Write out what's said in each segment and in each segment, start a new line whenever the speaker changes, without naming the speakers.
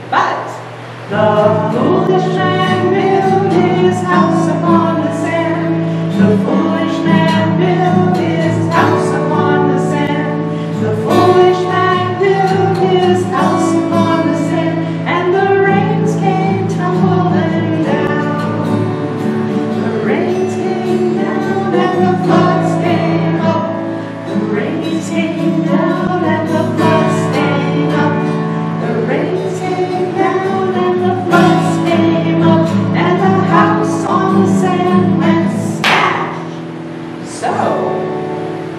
But the foolish man built his house upon the sand. The foolish man built his house upon the sand. The foolish man built his house upon the sand. And the rains came tumbling down. The rains came down and the floods came up. The rains came down and the floods came up. The rains came down and the floods came up, and the house on the sand went smash. So,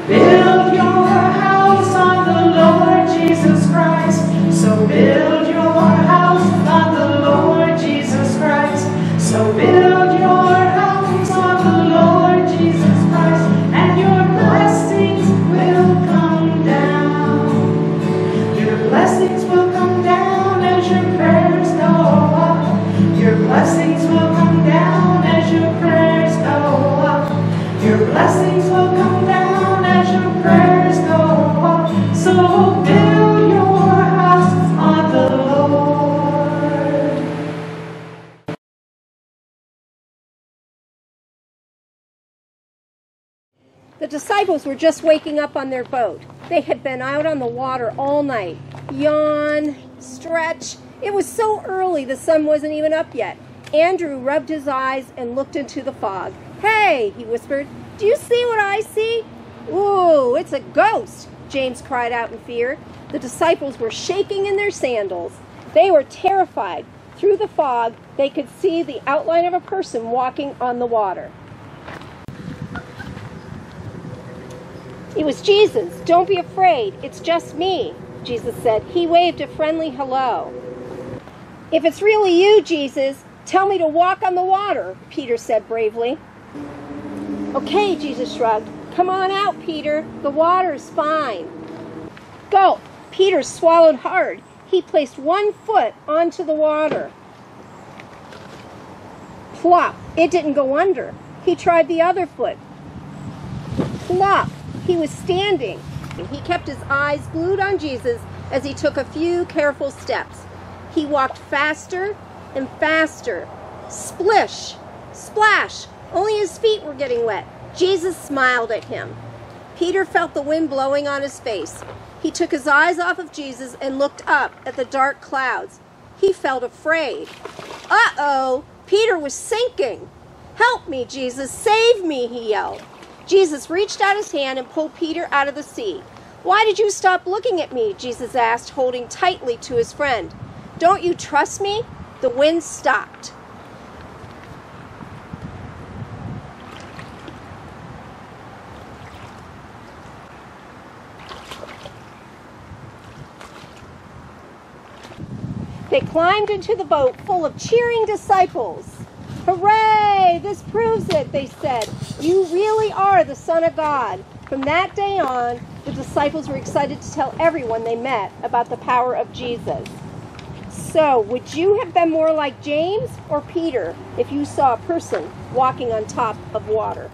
build your house on the Lord Jesus Christ. So build your house on the Lord Jesus Christ. So build your house on the Lord Jesus Christ, and your blessings will come down. Your blessings will come down as your prayers go up. Your blessings will come down as your prayers go up. Your blessings will come down as your prayers go up. So build your house on the Lord.
The disciples were just waking up on their boat. They had been out on the water all night. Yawn, stretch. It was so early the sun wasn't even up yet. Andrew rubbed his eyes and looked into the fog. "Hey," he whispered, "do you see what I see?" "Ooh, it's a ghost," James cried out in fear. The disciples were shaking in their sandals. They were terrified. Through the fog, they could see the outline of a person walking on the water. It was Jesus. "Don't be afraid. It's just me," Jesus said. He waved a friendly hello. "If it's really you, Jesus, tell me to walk on the water," Peter said bravely. "Okay," Jesus shrugged. "Come on out, Peter. The water's fine." Gulp! Peter swallowed hard. He placed one foot onto the water. Plop! It didn't go under. He tried the other foot. Plop! He was standing, and he kept his eyes glued on Jesus as he took a few careful steps. He walked faster and faster. Splish! Splash! Only his feet were getting wet. Jesus smiled at him. Peter felt the wind blowing on his face. He took his eyes off of Jesus and looked up at the dark clouds. He felt afraid. Uh-oh! Peter was sinking. "Help me, Jesus! Save me!" he yelled. Jesus reached out his hand and pulled Peter out of the sea. "Why did you stop looking at me?" Jesus asked, holding tightly to his friend. "Don't you trust me?" The wind stopped. They climbed into the boat full of cheering disciples. "Hooray! This proves it," they said. "You really are the Son of God." From that day on, the disciples were excited to tell everyone they met about the power of Jesus. So, would you have been more like James or Peter if you saw a person walking on top of water?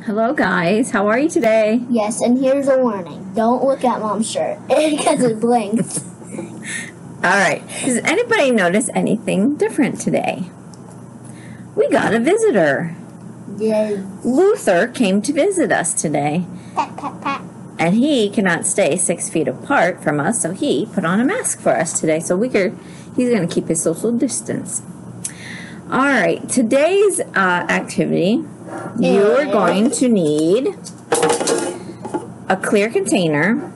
Hello guys, how are you today?
Yes, and here's a warning. Don't look at Mom's shirt because it blinks.
Alright, does anybody notice anything different today? We got a visitor.
Yes.
Luther came to visit us today.
Pat, pat, pat.
And he cannot stay 6 feet apart from us, so he put on a mask for us today. So he's going to keep his social distance. Alright, today's activity, you're going to need a clear container.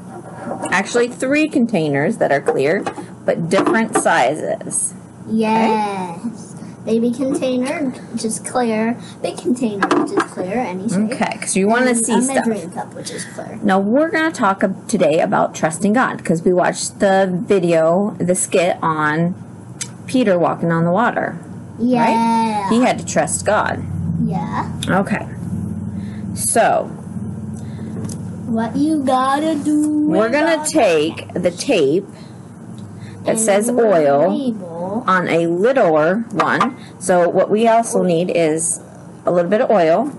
Actually, 3 containers that are clear, but different sizes.
Yes. Okay? Baby container, which is clear. Big container, which is clear. Any shape.
Okay, because you want to see stuff.
Measuring cup, which is clear.
Now, we're going to talk today about trusting God, because we watched the video, the skit on Peter walking on the water.
Yeah.
Right? He had to trust God.
Yeah.
Okay. So,
what you gotta do?
We're going to take the tape that says oil on a littler one. So what we also need is a little bit of oil.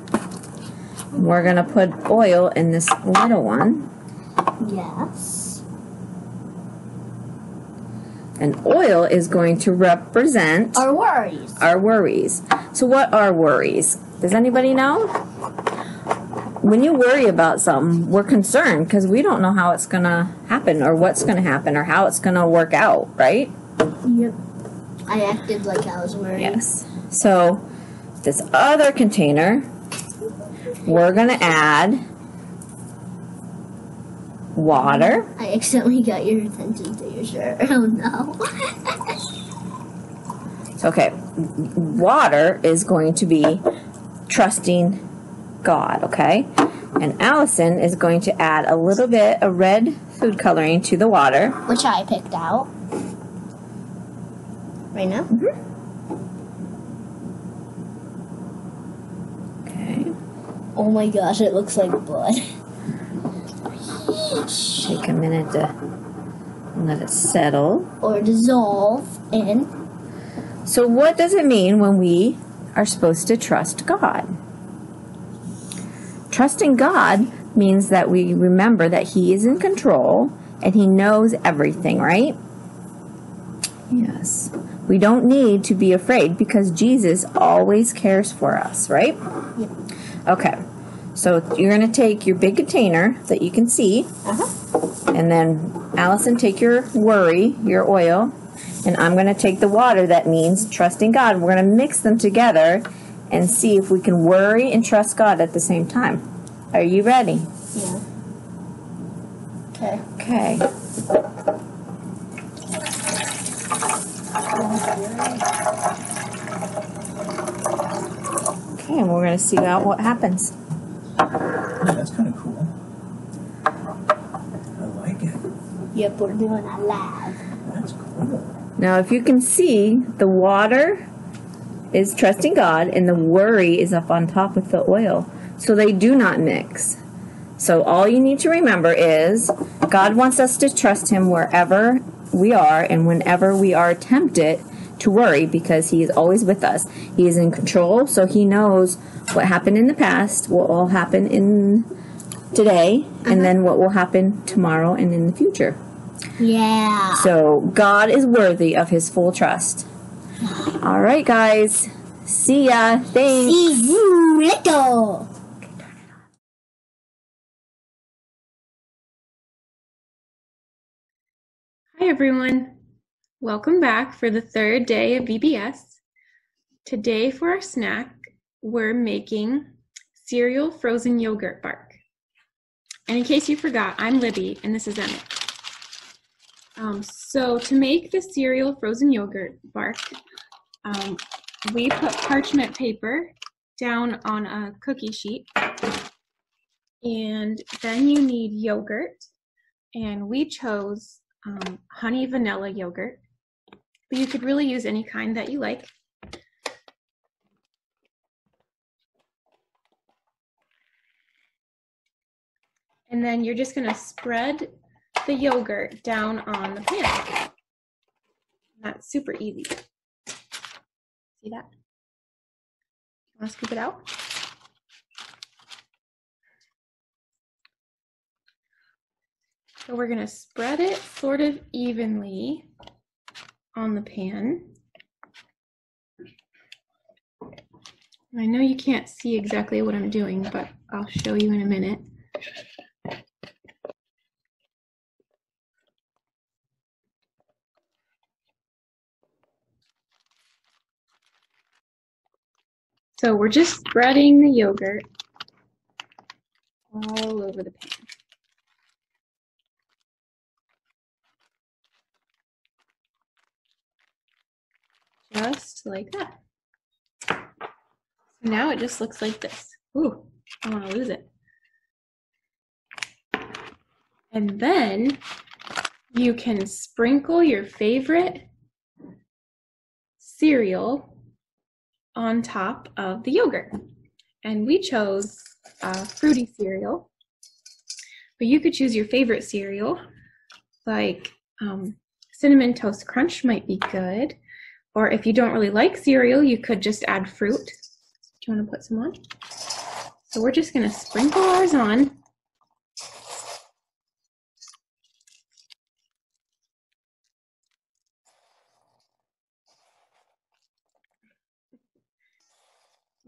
We're going to put oil in this little one.
Yes.
And oil is going to represent
Our worries.
our worries. So what are worries? Does anybody know? When you worry about something, we're concerned because we don't know how it's going to happen or what's going to happen or how it's going to work out, right?
Yep. I acted like I was worried.
Yes. So this other container, we're going to add water.
I accidentally got your attention to your shirt. Oh no.
Okay. Water is going to be trusting God, okay? And Allison is going to add a little bit of red food coloring to the water.
Which I picked out. Right now?
Okay.
Oh my gosh, it looks like blood.
Take a minute to let it settle.
Or dissolve in.
So what does it mean when we are supposed to trust God? Trusting God means that we remember that He is in control and He knows everything, right? Yes. We don't need to be afraid because Jesus always cares for us, right?
Yep.
Okay. So you're going to take your big container that you can see, and then Allison, take your worry, your oil, and I'm going to take the water. That means trusting God. We're going to mix them together and see if we can worry and trust God at the same time. Are you ready?
Yeah. Okay.
Okay. Okay, and we're going to see what happens.
That's kind of cool. I like it.
Yep, we're doing a live.
That's cool.
Now, if you can see, the water is trusting God, and the worry is up on top with the oil. So they do not mix. So all you need to remember is God wants us to trust Him wherever we are and whenever we are tempted to worry, because He is always with us. He is in control, so He knows what happened in the past, what will happen in today, and then what will happen tomorrow and in the future.
Yeah.
So God is worthy of His full trust. All right, guys. See ya. Thanks.
See you later.
Hi everyone, welcome back for the third day of VBS. Today for our snack, we're making cereal frozen yogurt bark. And in case you forgot, I'm Libby and this is Emmett. So to make the cereal frozen yogurt bark, we put parchment paper down on a cookie sheet, and then you need yogurt, and we chose honey vanilla yogurt, but you could really use any kind that you like. And then you're just going to spread the yogurt down on the pan. That's super easy. See that? Want to scoop it out? So we're going to spread it sort of evenly on the pan. I know you can't see exactly what I'm doing, but I'll show you in a minute. So we're just spreading the yogurt all over the pan. Just like that. So now it just looks like this. Ooh, I want to lose it. And then you can sprinkle your favorite cereal on top of the yogurt. And we chose fruity cereal, but you could choose your favorite cereal, like Cinnamon Toast Crunch might be good. Or if you don't really like cereal, you could just add fruit. Do you want to put some on? So we're just going to sprinkle ours on.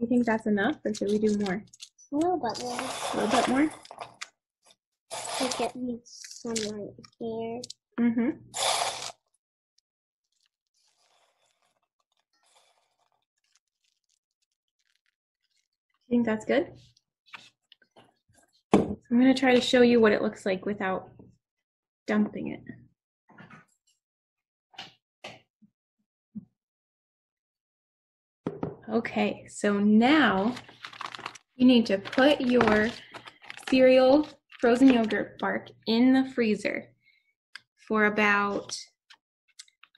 You think that's enough, or should we do more?
A little bit more.
A little bit more?
I get me some right here.
Mm-hmm. You think that's good? So I'm going to try to show you what it looks like without dumping it. Okay, so now you need to put your cereal frozen yogurt bark in the freezer for about,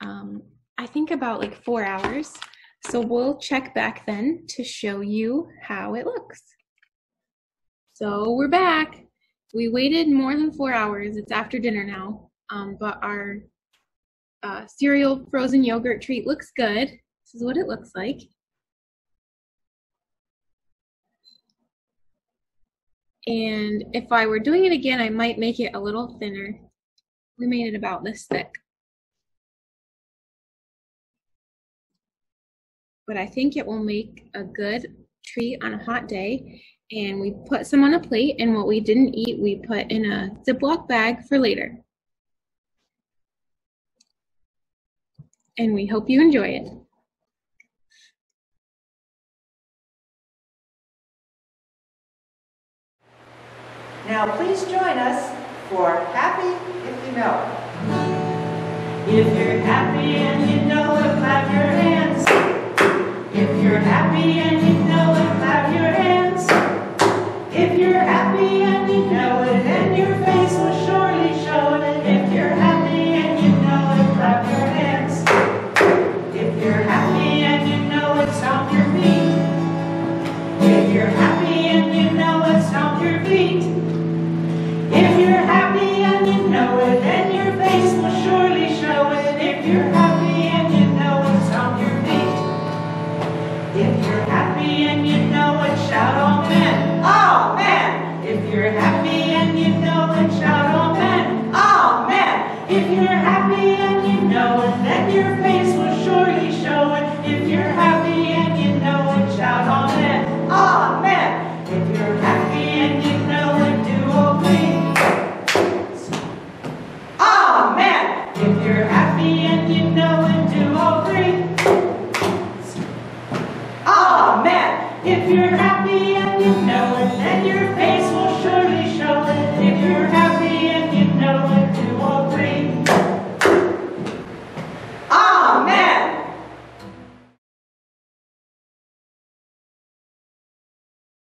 I think about like 4 hours. So we'll check back then to show you how it looks. So we're back. We waited more than 4 hours. It's after dinner now, but our cereal frozen yogurt treat looks good. This is what it looks like. And if I were doing it again, I might make it a little thinner. We made it about this thick. But I think it will make a good treat on a hot day. And we put some on a plate, and what we didn't eat, we put in a Ziploc bag for later. And we hope you enjoy it.
Now please join us for Happy If You Know. If you're happy and you know it, clap your hands. If you're happy and you know it, clap your hands. If you're happy and you know it, then your face will surely show it. If you're happy and you know it, clap your hands. If you're happy and you know it, stomp your feet. If you're happy and you know it, stomp your feet. If you're happy and you know it, then your face will surely show it. If you're happy and you know it, stomp your feet. If you're happy and you know it, shout amen. Amen. If you're happy and you know